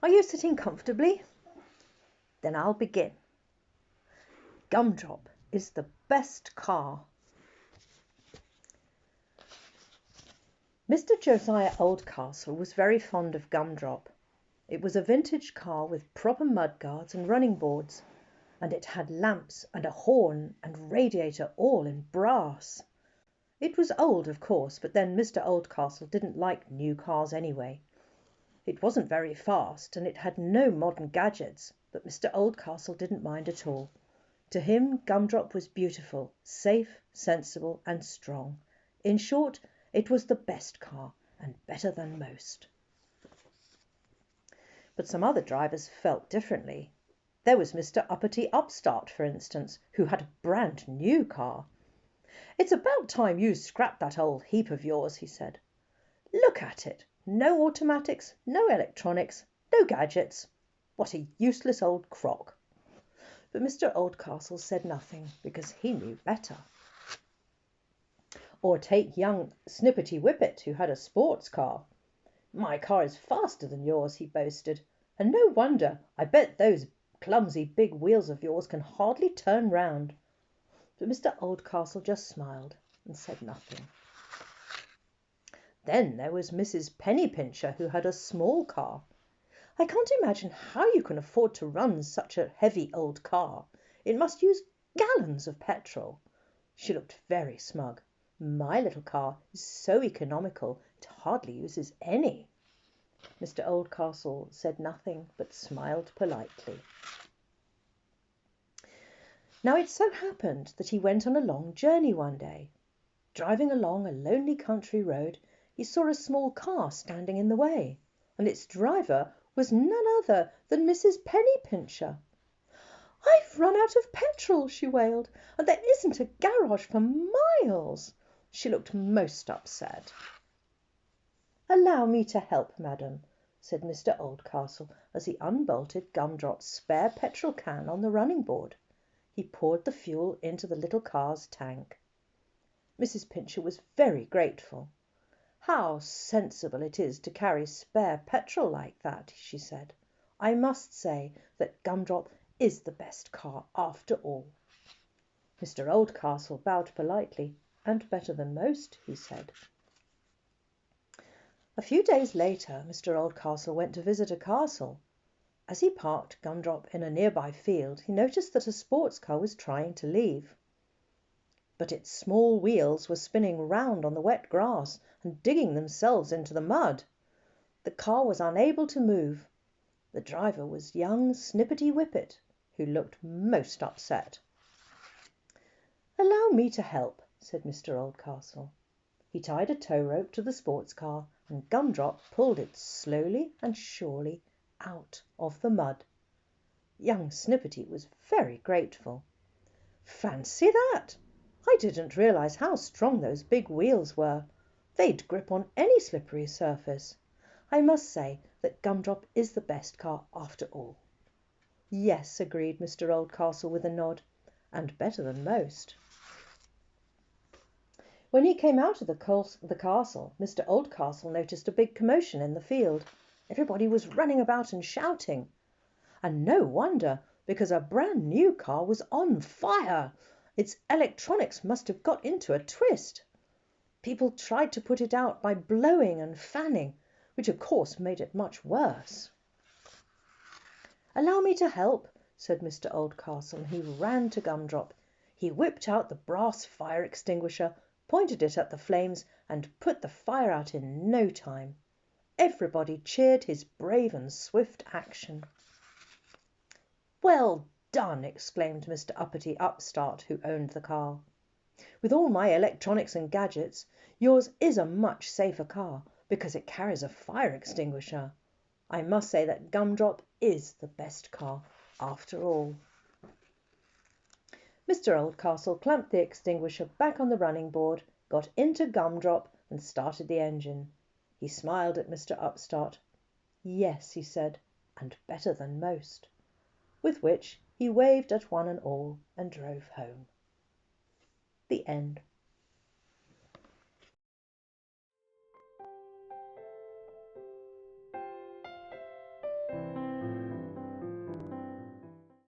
Are you sitting comfortably? Then I'll begin. Gumdrop is the best car. Mr. Josiah Oldcastle was very fond of Gumdrop. It was a vintage car with proper mudguards and running boards, and it had lamps and a horn and radiator all in brass. It was old, of course, but then Mr. Oldcastle didn't like new cars anyway. It wasn't very fast, and it had no modern gadgets, but Mr. Oldcastle didn't mind at all. To him, Gumdrop was beautiful, safe, sensible, and strong. In short, it was the best car, and better than most. But some other drivers felt differently. There was Mr. Uppity Upstart, for instance, who had a brand new car. "It's about time you scrapped that old heap of yours," he said. "Look at it. No automatics, no electronics, no gadgets. What a useless old crock." But Mr. Oldcastle said nothing, because he knew better. Or take young Snippety Whippet, who had a sports car. "My car is faster than yours," he boasted, "and no wonder. I bet those clumsy big wheels of yours can hardly turn round." But Mr. Oldcastle just smiled and said nothing. Then there was Mrs. Pennypincher, who had a small car. "I can't imagine how you can afford to run such a heavy old car. It must use gallons of petrol." She looked very smug. "My little car is so economical it hardly uses any." Mr. Oldcastle said nothing, but smiled politely. Now it so happened that he went on a long journey one day. Driving along a lonely country road, he saw a small car standing in the way, and its driver was none other than Mrs. Pennypincher. "I've run out of petrol," she wailed, "and there isn't a garage for miles." She looked most upset. "Allow me to help, madam," said Mr. Oldcastle, as he unbolted Gumdrop's spare petrol can on the running board. He poured the fuel into the little car's tank. Mrs. Pincher was very grateful. "How sensible it is to carry spare petrol like that," she said. "I must say that Gumdrop is the best car after all." Mr. Oldcastle bowed politely. "And better than most," he said. A few days later Mr. Oldcastle went to visit a castle. As he parked Gumdrop in a nearby field, he noticed that a sports car was trying to leave. But its small wheels were spinning round on the wet grass and digging themselves into the mud. The car was unable to move. The driver was young Snippety Whippet, who looked most upset. "Allow me to help," said Mr. Oldcastle. He tied a tow rope to the sports car, and Gumdrop pulled it slowly and surely out of the mud. Young Snippety was very grateful. "Fancy that! I didn't realize how strong those big wheels were. They'd grip on any slippery surface. I must say that Gumdrop is the best car after all." "Yes," agreed Mr. Oldcastle with a nod, "and better than most." When he came out of the castle, Mr. Oldcastle noticed a big commotion in the field. Everybody was running about and shouting. And no wonder, because a brand new car was on fire. Its electronics must have got into a twist. People tried to put it out by blowing and fanning, which of course made it much worse. "Allow me to help," said Mr. Oldcastle, and he ran to Gumdrop. He whipped out the brass fire extinguisher, pointed it at the flames, and put the fire out in no time. Everybody cheered his brave and swift action. "Well done!" exclaimed Mr. Uppity Upstart, who owned the car. "With all my electronics and gadgets, yours is a much safer car, because it carries a fire extinguisher. I must say that Gumdrop is the best car after all." Mr. Oldcastle clamped the extinguisher back on the running board, got into Gumdrop, and started the engine. He smiled at Mr. Upstart. "Yes," he said, "and better than most." With which he waved at one and all and drove home. The end.